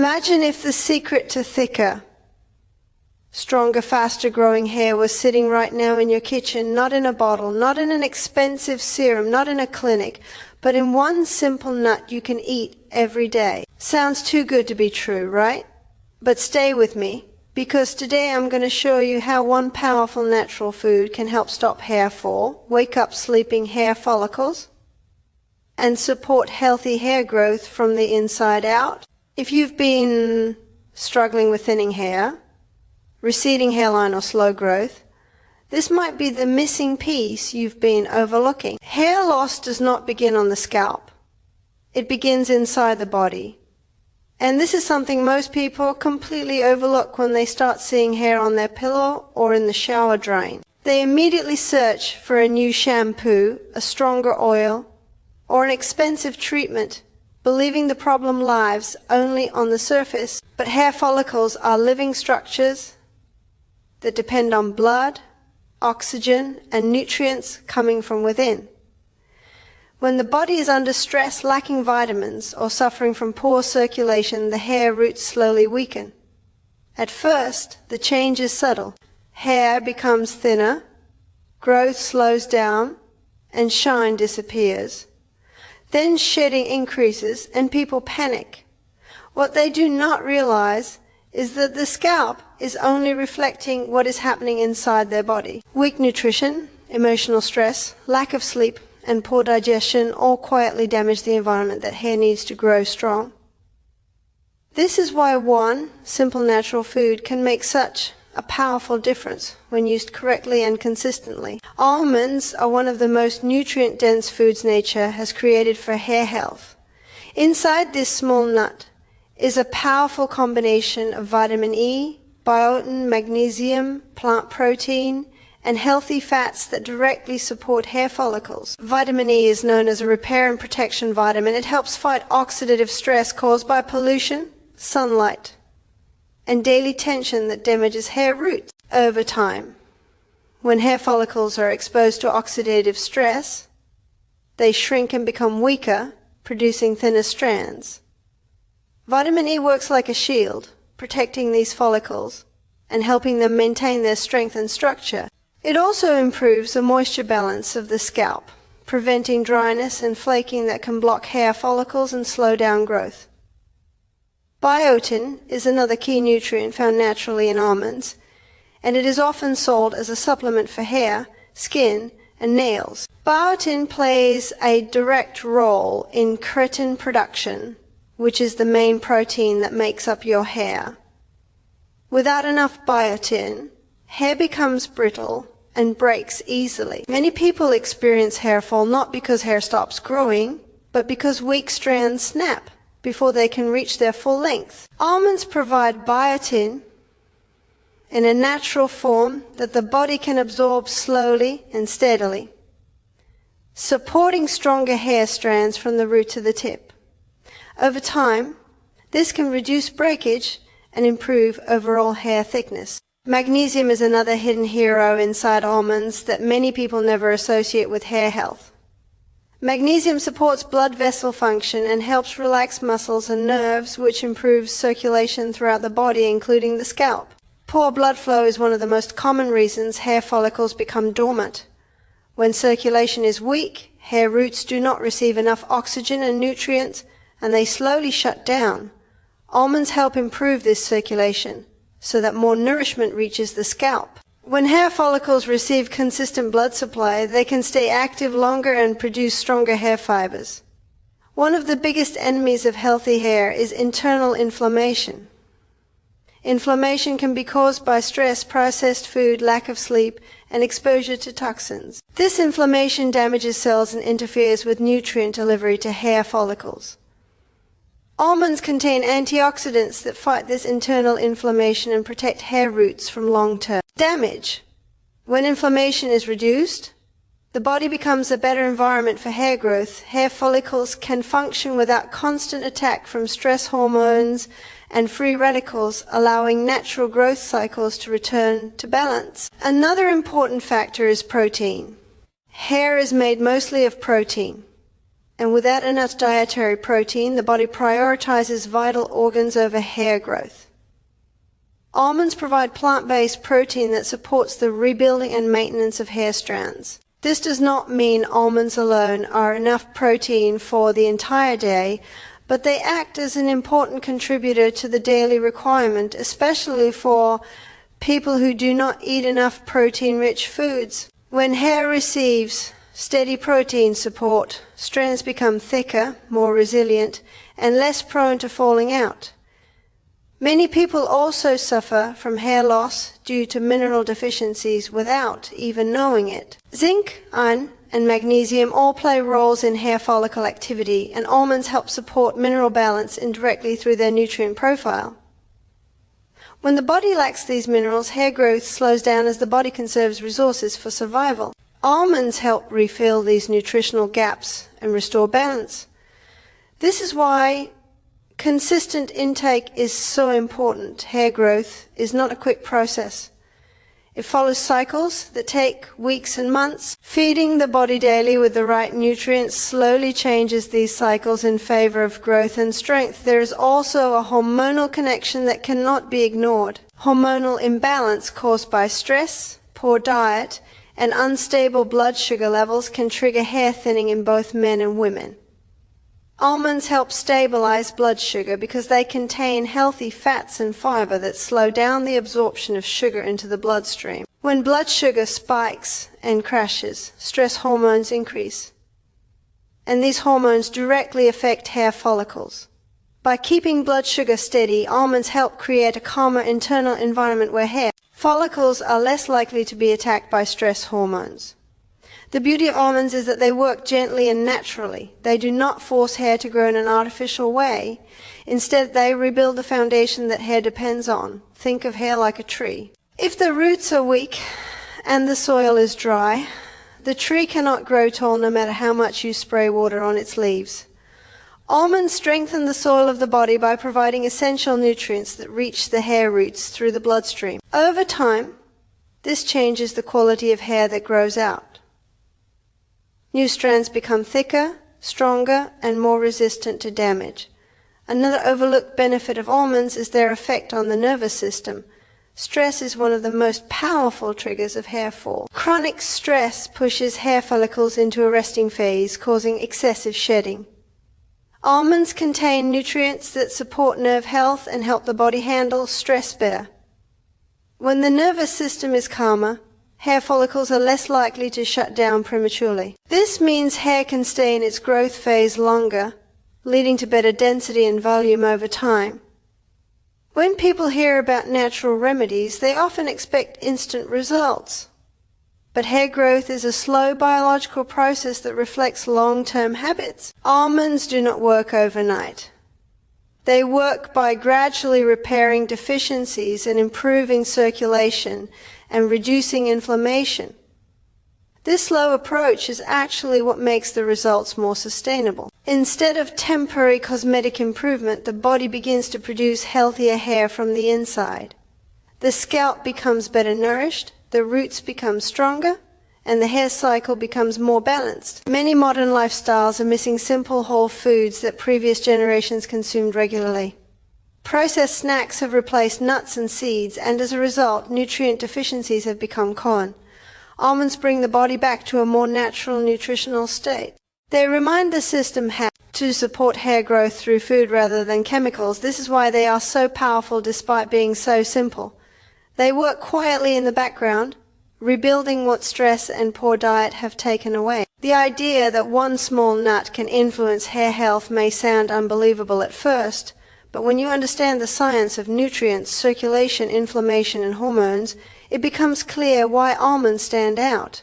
Imagine if the secret to thicker, stronger, faster growing hair was sitting right now in your kitchen, not in a bottle, not in an expensive serum, not in a clinic, but in one simple nut you can eat every day. Sounds too good to be true, right? But stay with me, because today I'm going to show you how one powerful natural food can help stop hair fall, wake up sleeping hair follicles, and support healthy hair growth from the inside out. If you've been struggling with thinning hair, receding hairline or slow growth, this might be the missing piece you've been overlooking. Hair loss does not begin on the scalp. It begins inside the body. And this is something most people completely overlook when they start seeing hair on their pillow or in the shower drain. They immediately search for a new shampoo, a stronger oil, or an expensive treatment, believing the problem lies only on the surface. But hair follicles are living structures that depend on blood, oxygen, and nutrients coming from within. When the body is under stress, lacking vitamins, or suffering from poor circulation, the hair roots slowly weaken. At first, the change is subtle. Hair becomes thinner, growth slows down, and shine disappears. Then shedding increases and people panic. What they do not realize is that the scalp is only reflecting what is happening inside their body. Weak nutrition, emotional stress, lack of sleep, and poor digestion all quietly damage the environment that hair needs to grow strong. This is why one simple natural food can make such a powerful difference when used correctly and consistently. Almonds are one of the most nutrient-dense foods nature has created for hair health. Inside this small nut is a powerful combination of vitamin E, biotin, magnesium, plant protein, and healthy fats that directly support hair follicles. Vitamin E is known as a repair and protection vitamin. It helps fight oxidative stress caused by pollution, sunlight, and daily tension that damages hair roots over time. When hair follicles are exposed to oxidative stress, they shrink and become weaker, producing thinner strands. Vitamin E works like a shield, protecting these follicles and helping them maintain their strength and structure. It also improves the moisture balance of the scalp, preventing dryness and flaking that can block hair follicles and slow down growth. Biotin is another key nutrient found naturally in almonds, and it is often sold as a supplement for hair, skin, and nails. Biotin plays a direct role in keratin production, which is the main protein that makes up your hair. Without enough biotin, hair becomes brittle and breaks easily. Many people experience hair fall not because hair stops growing, but because weak strands snap before they can reach their full length. Almonds provide biotin in a natural form that the body can absorb slowly and steadily, supporting stronger hair strands from the root to the tip. Over time, this can reduce breakage and improve overall hair thickness. Magnesium is another hidden hero inside almonds that many people never associate with hair health. Magnesium supports blood vessel function and helps relax muscles and nerves, which improves circulation throughout the body, including the scalp. Poor blood flow is one of the most common reasons hair follicles become dormant. When circulation is weak, hair roots do not receive enough oxygen and nutrients, and they slowly shut down. Almonds help improve this circulation so that more nourishment reaches the scalp. When hair follicles receive consistent blood supply, they can stay active longer and produce stronger hair fibers. One of the biggest enemies of healthy hair is internal inflammation. Inflammation can be caused by stress, processed food, lack of sleep, and exposure to toxins. This inflammation damages cells and interferes with nutrient delivery to hair follicles. Almonds contain antioxidants that fight this internal inflammation and protect hair roots from long-term damage. When inflammation is reduced, the body becomes a better environment for hair growth. Hair follicles can function without constant attack from stress hormones and free radicals, allowing natural growth cycles to return to balance. Another important factor is protein. Hair is made mostly of protein. And without enough dietary protein, the body prioritizes vital organs over hair growth. Almonds provide plant-based protein that supports the rebuilding and maintenance of hair strands. This does not mean almonds alone are enough protein for the entire day, but they act as an important contributor to the daily requirement, especially for people who do not eat enough protein-rich foods. When hair receives steady protein support, strands become thicker, more resilient, and less prone to falling out. Many people also suffer from hair loss due to mineral deficiencies without even knowing it. Zinc, iron, and magnesium all play roles in hair follicle activity, and almonds help support mineral balance indirectly through their nutrient profile. When the body lacks these minerals, hair growth slows down as the body conserves resources for survival. Almonds help refill these nutritional gaps and restore balance. This is why consistent intake is so important. Hair growth is not a quick process. It follows cycles that take weeks and months. Feeding the body daily with the right nutrients slowly changes these cycles in favor of growth and strength. There is also a hormonal connection that cannot be ignored. Hormonal imbalance caused by stress, poor diet, and unstable blood sugar levels can trigger hair thinning in both men and women. Almonds help stabilize blood sugar because they contain healthy fats and fiber that slow down the absorption of sugar into the bloodstream. When blood sugar spikes and crashes, stress hormones increase. And these hormones directly affect hair follicles. By keeping blood sugar steady, almonds help create a calmer internal environment where hair follicles are less likely to be attacked by stress hormones. The beauty of almonds is that they work gently and naturally. They do not force hair to grow in an artificial way. Instead, they rebuild the foundation that hair depends on. Think of hair like a tree. If the roots are weak and the soil is dry, the tree cannot grow tall no matter how much you spray water on its leaves. Almonds strengthen the soil of the body by providing essential nutrients that reach the hair roots through the bloodstream. Over time, this changes the quality of hair that grows out. New strands become thicker, stronger, and more resistant to damage. Another overlooked benefit of almonds is their effect on the nervous system. Stress is one of the most powerful triggers of hair fall. Chronic stress pushes hair follicles into a resting phase, causing excessive shedding. Almonds contain nutrients that support nerve health and help the body handle stress better. When the nervous system is calmer, hair follicles are less likely to shut down prematurely. This means hair can stay in its growth phase longer, leading to better density and volume over time. When people hear about natural remedies, they often expect instant results. But hair growth is a slow biological process that reflects long-term habits. Almonds do not work overnight. They work by gradually repairing deficiencies and improving circulation and reducing inflammation. This slow approach is actually what makes the results more sustainable. Instead of temporary cosmetic improvement, the body begins to produce healthier hair from the inside. The scalp becomes better nourished, the roots become stronger, and the hair cycle becomes more balanced. Many modern lifestyles are missing simple whole foods that previous generations consumed regularly. Processed snacks have replaced nuts and seeds, and as a result, nutrient deficiencies have become common. Almonds bring the body back to a more natural nutritional state. They remind the system how to support hair growth through food rather than chemicals. This is why they are so powerful despite being so simple. They work quietly in the background, rebuilding what stress and poor diet have taken away. The idea that one small nut can influence hair health may sound unbelievable at first, but when you understand the science of nutrients, circulation, inflammation, and hormones, it becomes clear why almonds stand out.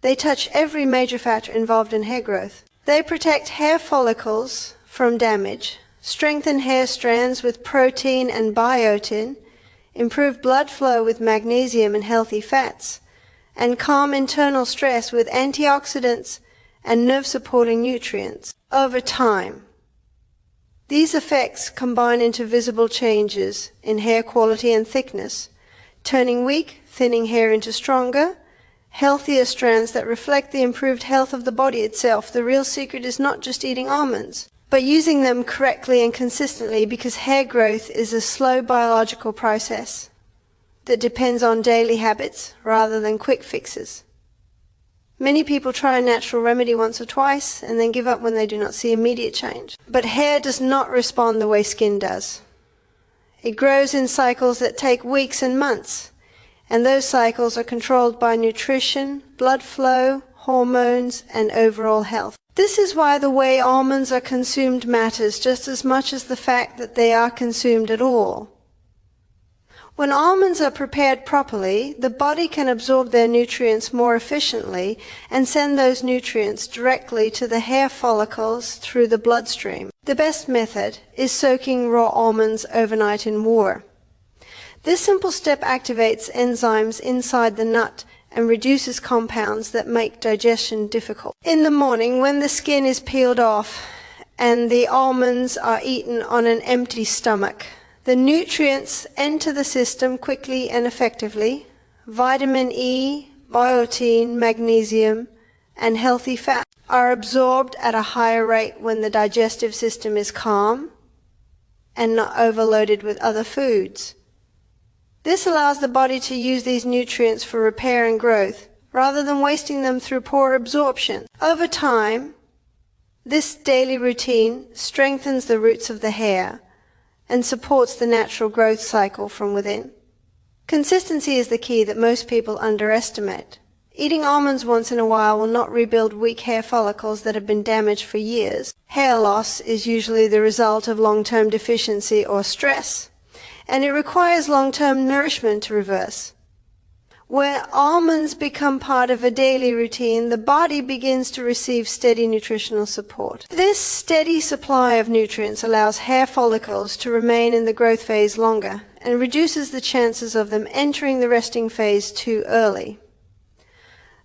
They touch every major factor involved in hair growth. They protect hair follicles from damage, strengthen hair strands with protein and biotin, improve blood flow with magnesium and healthy fats, and calm internal stress with antioxidants and nerve-supporting nutrients. Over time, these effects combine into visible changes in hair quality and thickness, turning weak, thinning hair into stronger, healthier strands that reflect the improved health of the body itself. The real secret is not just eating almonds, but using them correctly and consistently, because hair growth is a slow biological process that depends on daily habits rather than quick fixes. Many people try a natural remedy once or twice and then give up when they do not see immediate change. But hair does not respond the way skin does. It grows in cycles that take weeks and months, and those cycles are controlled by nutrition, blood flow, hormones, and overall health. This is why the way almonds are consumed matters just as much as the fact that they are consumed at all. When almonds are prepared properly, the body can absorb their nutrients more efficiently and send those nutrients directly to the hair follicles through the bloodstream. The best method is soaking raw almonds overnight in water. This simple step activates enzymes inside the nut and reduces compounds that make digestion difficult. In the morning, when the skin is peeled off and the almonds are eaten on an empty stomach, the nutrients enter the system quickly and effectively. Vitamin E, biotin, magnesium, and healthy fat are absorbed at a higher rate when the digestive system is calm and not overloaded with other foods. This allows the body to use these nutrients for repair and growth, rather than wasting them through poor absorption. Over time, this daily routine strengthens the roots of the hair and supports the natural growth cycle from within. Consistency is the key that most people underestimate. Eating almonds once in a while will not rebuild weak hair follicles that have been damaged for years. Hair loss is usually the result of long-term deficiency or stress, and it requires long-term nourishment to reverse. Where almonds become part of a daily routine, the body begins to receive steady nutritional support. This steady supply of nutrients allows hair follicles to remain in the growth phase longer and reduces the chances of them entering the resting phase too early.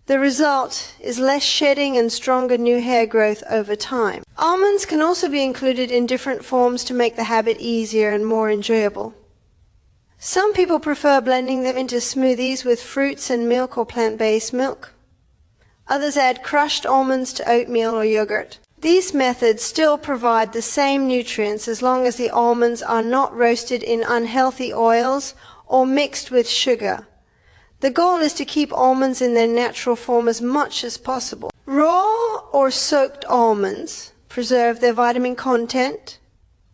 The result is less shedding and stronger new hair growth over time. Almonds can also be included in different forms to make the habit easier and more enjoyable. Some people prefer blending them into smoothies with fruits and milk or plant-based milk. Others add crushed almonds to oatmeal or yogurt. These methods still provide the same nutrients as long as the almonds are not roasted in unhealthy oils or mixed with sugar. The goal is to keep almonds in their natural form as much as possible. Raw or soaked almonds preserve their vitamin content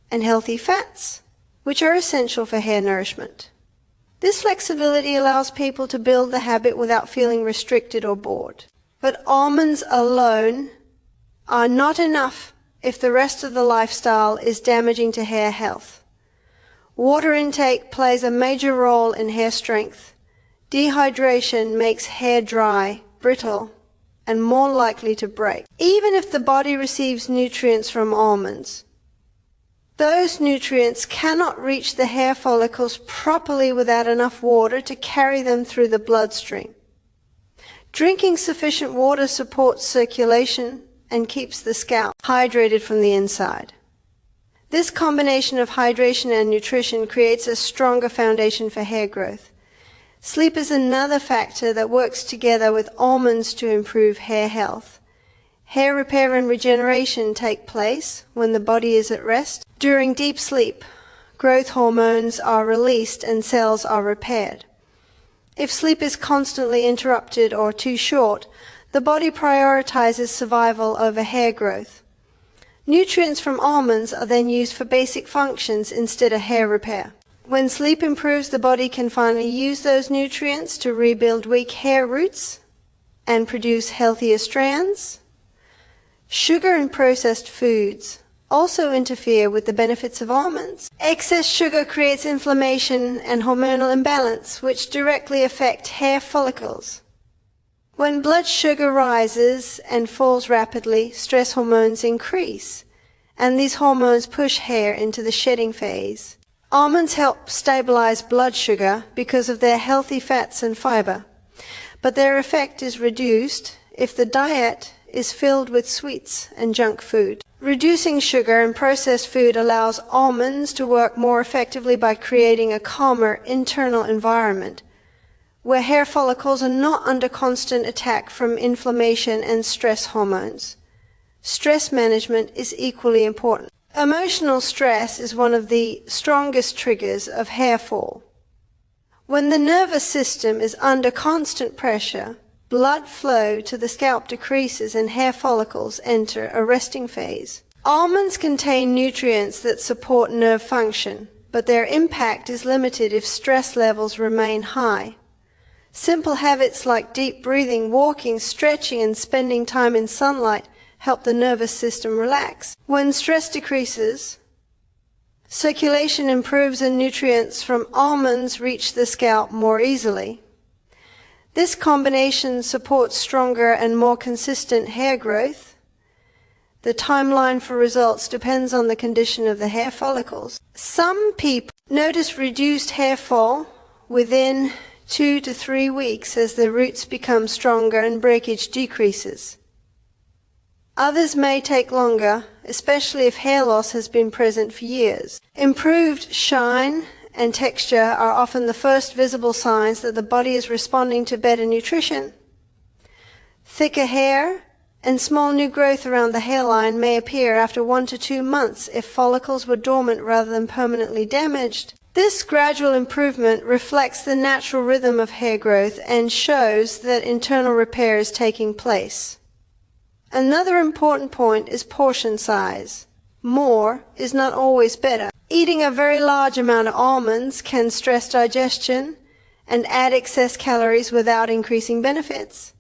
and healthy fats, which are essential for hair nourishment. This flexibility allows people to build the habit without feeling restricted or bored. But almonds alone are not enough if the rest of the lifestyle is damaging to hair health. Water intake plays a major role in hair strength. Dehydration makes hair dry, brittle, and more likely to break. Even if the body receives nutrients from almonds, those nutrients cannot reach the hair follicles properly without enough water to carry them through the bloodstream. Drinking sufficient water supports circulation and keeps the scalp hydrated from the inside. This combination of hydration and nutrition creates a stronger foundation for hair growth. Sleep is another factor that works together with almonds to improve hair health. Hair repair and regeneration take place when the body is at rest. During deep sleep, growth hormones are released and cells are repaired. If sleep is constantly interrupted or too short, the body prioritizes survival over hair growth. Nutrients from almonds are then used for basic functions instead of hair repair. When sleep improves, the body can finally use those nutrients to rebuild weak hair roots and produce healthier strands. Sugar and processed foods also interfere with the benefits of almonds. Excess sugar creates inflammation and hormonal imbalance, which directly affect hair follicles. When blood sugar rises and falls rapidly, stress hormones increase, and these hormones push hair into the shedding phase. Almonds help stabilize blood sugar because of their healthy fats and fiber, but their effect is reduced if the diet is filled with sweets and junk food. Reducing sugar and processed food allows almonds to work more effectively by creating a calmer internal environment, where hair follicles are not under constant attack from inflammation and stress hormones. Stress management is equally important. Emotional stress is one of the strongest triggers of hair fall. When the nervous system is under constant pressure, blood flow to the scalp decreases and hair follicles enter a resting phase. Almonds contain nutrients that support nerve function, but their impact is limited if stress levels remain high. Simple habits like deep breathing, walking, stretching, and spending time in sunlight help the nervous system relax. When stress decreases, circulation improves and nutrients from almonds reach the scalp more easily. This combination supports stronger and more consistent hair growth. The timeline for results depends on the condition of the hair follicles. Some people notice reduced hair fall within 2 to 3 weeks as the roots become stronger and breakage decreases. Others may take longer, especially if hair loss has been present for years. Improved shine and texture are often the first visible signs that the body is responding to better nutrition. Thicker hair and small new growth around the hairline may appear after 1 to 2 months if follicles were dormant rather than permanently damaged. This gradual improvement reflects the natural rhythm of hair growth and shows that internal repair is taking place. Another important point is portion size. More is not always better. Eating a very large amount of almonds can stress digestion and add excess calories without increasing benefits.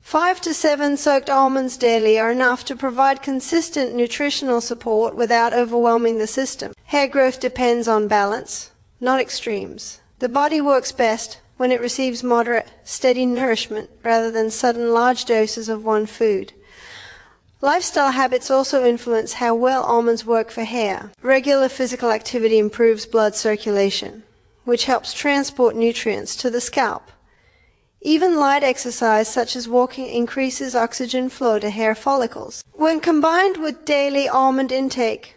5 to 7 soaked almonds daily are enough to provide consistent nutritional support without overwhelming the system. Hair growth depends on balance, not extremes. The body works best when it receives moderate, steady nourishment rather than sudden large doses of one food. Lifestyle habits also influence how well almonds work for hair. Regular physical activity improves blood circulation, which helps transport nutrients to the scalp. Even light exercise, such as walking, increases oxygen flow to hair follicles. When combined with daily almond intake,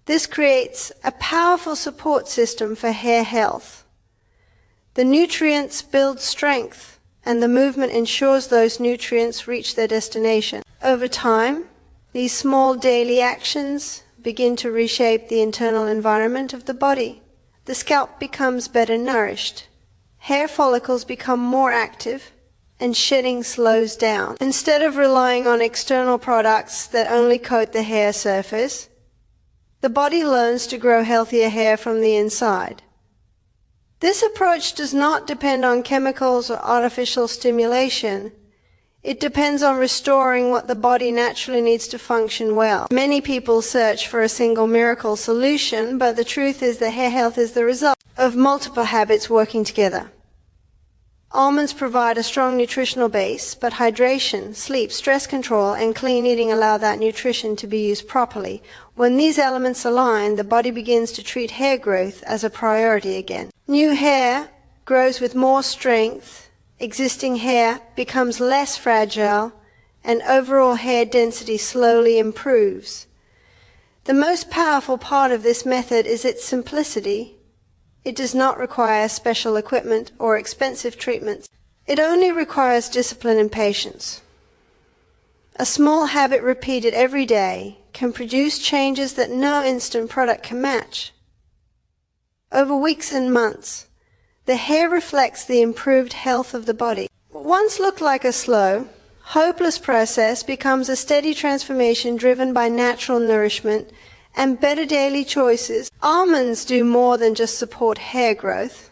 this creates a powerful support system for hair health. The nutrients build strength, and the movement ensures those nutrients reach their destination. Over time, these small daily actions begin to reshape the internal environment of the body. The scalp becomes better nourished. Hair follicles become more active, and shedding slows down. Instead of relying on external products that only coat the hair surface, the body learns to grow healthier hair from the inside. This approach does not depend on chemicals or artificial stimulation. It depends on restoring what the body naturally needs to function well. Many people search for a single miracle solution, but the truth is that hair health is the result of multiple habits working together. Almonds provide a strong nutritional base, but hydration, sleep, stress control, and clean eating allow that nutrition to be used properly. When these elements align, the body begins to treat hair growth as a priority again. New hair grows with more strength, existing hair becomes less fragile, and overall hair density slowly improves. The most powerful part of this method is its simplicity. It does not require special equipment or expensive treatments. It only requires discipline and patience. A small habit repeated every day can produce changes that no instant product can match. Over weeks and months, the hair reflects the improved health of the body. What once looked like a slow, hopeless process becomes a steady transformation driven by natural nourishment and better daily choices. Almonds do more than just support hair growth.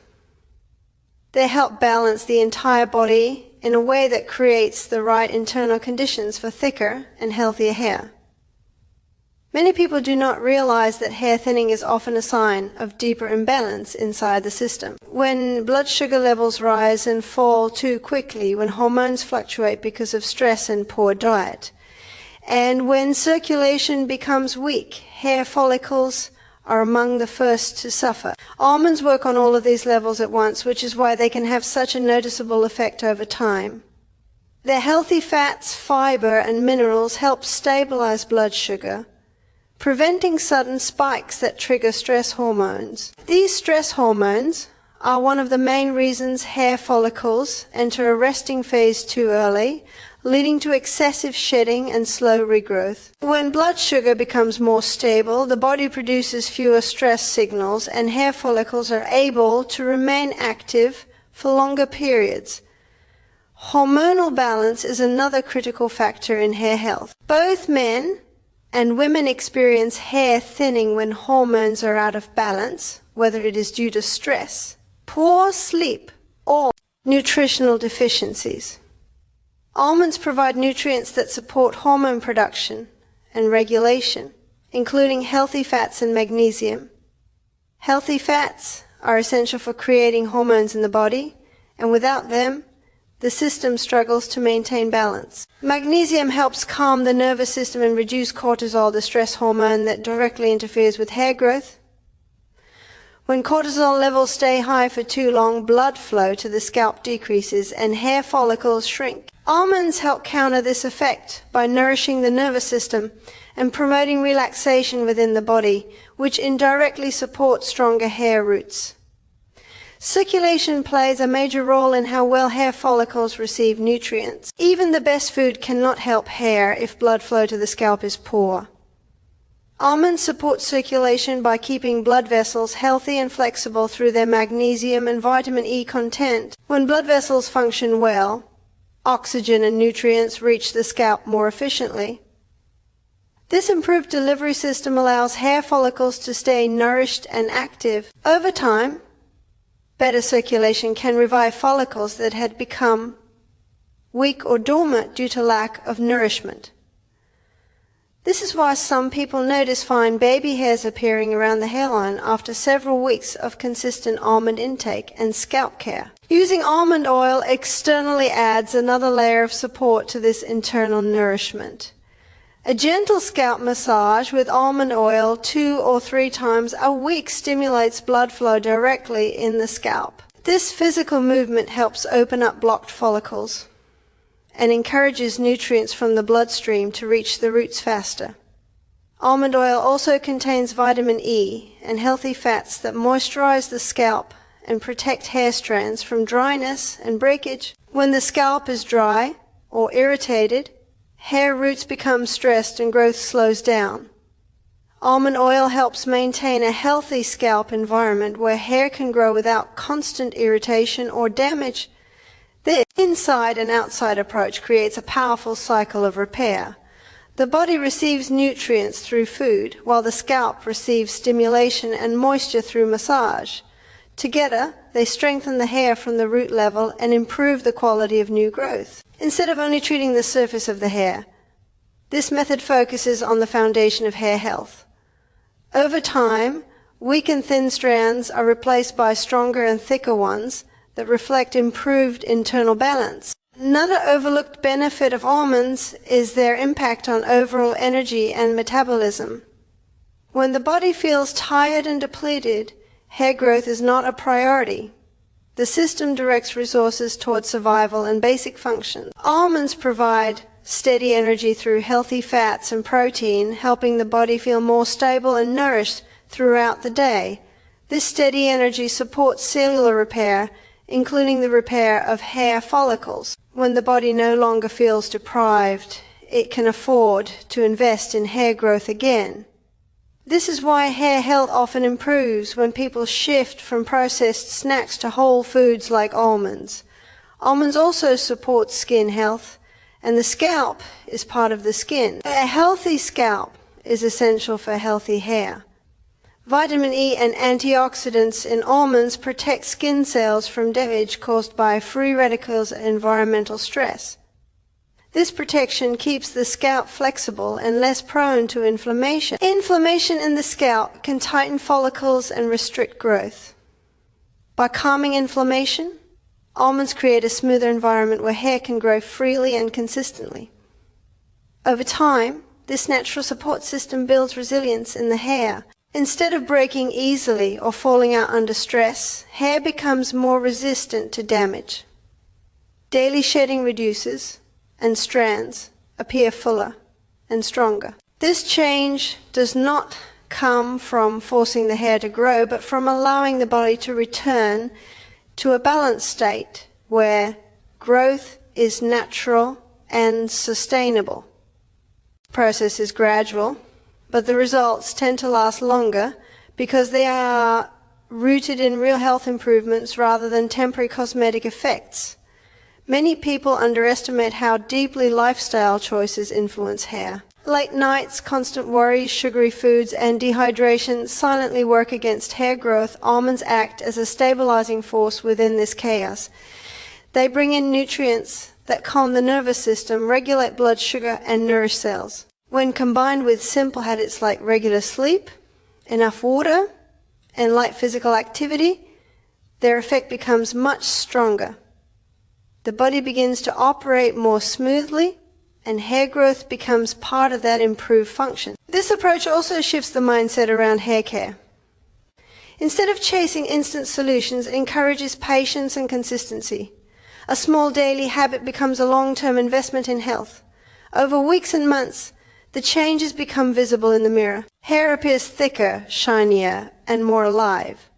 They help balance the entire body in a way that creates the right internal conditions for thicker and healthier hair. Many people do not realize that hair thinning is often a sign of deeper imbalance inside the system. When blood sugar levels rise and fall too quickly, when hormones fluctuate because of stress and poor diet, and when circulation becomes weak, hair follicles are among the first to suffer. Almonds work on all of these levels at once, which is why they can have such a noticeable effect over time. Their healthy fats, fiber, and minerals help stabilize blood sugar, preventing sudden spikes that trigger stress hormones. These stress hormones are one of the main reasons hair follicles enter a resting phase too early, leading to excessive shedding and slow regrowth. When blood sugar becomes more stable, the body produces fewer stress signals and hair follicles are able to remain active for longer periods. Hormonal balance is another critical factor in hair health. Both men and women experience hair thinning when hormones are out of balance, whether it is due to stress, poor sleep, or nutritional deficiencies. Almonds provide nutrients that support hormone production and regulation, including healthy fats and magnesium. Healthy fats are essential for creating hormones in the body, and without them, the system struggles to maintain balance. Magnesium helps calm the nervous system and reduce cortisol, the stress hormone that directly interferes with hair growth. When cortisol levels stay high for too long, blood flow to the scalp decreases and hair follicles shrink. Almonds help counter this effect by nourishing the nervous system and promoting relaxation within the body, which indirectly supports stronger hair roots. Circulation plays a major role in how well hair follicles receive nutrients. Even the best food cannot help hair if blood flow to the scalp is poor. Almonds support circulation by keeping blood vessels healthy and flexible through their magnesium and vitamin E content. When blood vessels function well, oxygen and nutrients reach the scalp more efficiently. This improved delivery system allows hair follicles to stay nourished and active. Over time, better circulation can revive follicles that had become weak or dormant due to lack of nourishment. This is why some people notice fine baby hairs appearing around the hairline after several weeks of consistent almond intake and scalp care. Using almond oil externally adds another layer of support to this internal nourishment. A gentle scalp massage with almond oil 2 or 3 times a week stimulates blood flow directly in the scalp. This physical movement helps open up blocked follicles and encourages nutrients from the bloodstream to reach the roots faster. Almond oil also contains vitamin E and healthy fats that moisturize the scalp and protect hair strands from dryness and breakage. When the scalp is dry or irritated, hair roots become stressed and growth slows down. Almond oil helps maintain a healthy scalp environment where hair can grow without constant irritation or damage. This inside and outside approach creates a powerful cycle of repair. The body receives nutrients through food, while the scalp receives stimulation and moisture through massage. Together, they strengthen the hair from the root level and improve the quality of new growth. Instead of only treating the surface of the hair, this method focuses on the foundation of hair health. Over time, weak and thin strands are replaced by stronger and thicker ones that reflect improved internal balance. Another overlooked benefit of almonds is their impact on overall energy and metabolism. When the body feels tired and depleted, hair growth is not a priority. The system directs resources towards survival and basic functions. Almonds provide steady energy through healthy fats and protein, helping the body feel more stable and nourished throughout the day. This steady energy supports cellular repair, including the repair of hair follicles. When the body no longer feels deprived, it can afford to invest in hair growth again. This is why hair health often improves when people shift from processed snacks to whole foods like almonds. Almonds also support skin health, and the scalp is part of the skin. A healthy scalp is essential for healthy hair. Vitamin E and antioxidants in almonds protect skin cells from damage caused by free radicals and environmental stress. This protection keeps the scalp flexible and less prone to inflammation. Inflammation in the scalp can tighten follicles and restrict growth. By calming inflammation, almonds create a smoother environment where hair can grow freely and consistently. Over time, this natural support system builds resilience in the hair. Instead of breaking easily or falling out under stress, hair becomes more resistant to damage. Daily shedding reduces, and strands appear fuller and stronger. This change does not come from forcing the hair to grow, but from allowing the body to return to a balanced state where growth is natural and sustainable. The process is gradual, but the results tend to last longer because they are rooted in real health improvements rather than temporary cosmetic effects. Many people underestimate how deeply lifestyle choices influence hair. Late nights, constant worry, sugary foods, and dehydration silently work against hair growth. Almonds act as a stabilizing force within this chaos. They bring in nutrients that calm the nervous system, regulate blood sugar, and nourish cells. When combined with simple habits like regular sleep, enough water, and light physical activity, their effect becomes much stronger. The body begins to operate more smoothly, and hair growth becomes part of that improved function. This approach also shifts the mindset around hair care. Instead of chasing instant solutions, it encourages patience and consistency. A small daily habit becomes a long-term investment in health. Over weeks and months, the changes become visible in the mirror. Hair appears thicker, shinier, and more alive.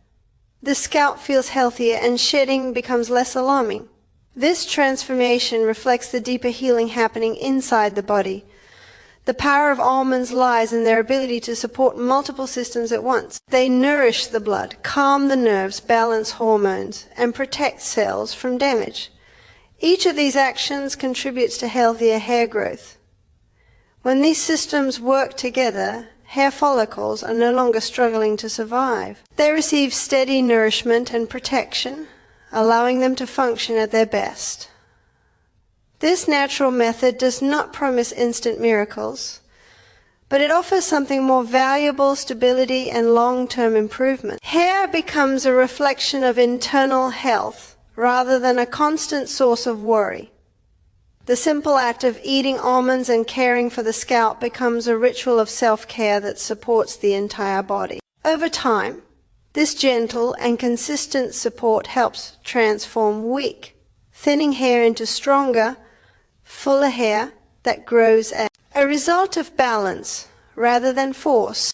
The scalp feels healthier and shedding becomes less alarming. This transformation reflects the deeper healing happening inside the body. The power of almonds lies in their ability to support multiple systems at once. They nourish the blood, calm the nerves, balance hormones, and protect cells from damage. Each of these actions contributes to healthier hair growth. When these systems work together, hair follicles are no longer struggling to survive. They receive steady nourishment and protection, allowing them to function at their best. This natural method does not promise instant miracles, but it offers something more valuable: stability and long-term improvement. Hair becomes a reflection of internal health rather than a constant source of worry. The simple act of eating almonds and caring for the scalp becomes a ritual of self-care that supports the entire body. Over time, this gentle and consistent support helps transform weak, thinning hair into stronger, fuller hair that grows as a result of balance rather than force.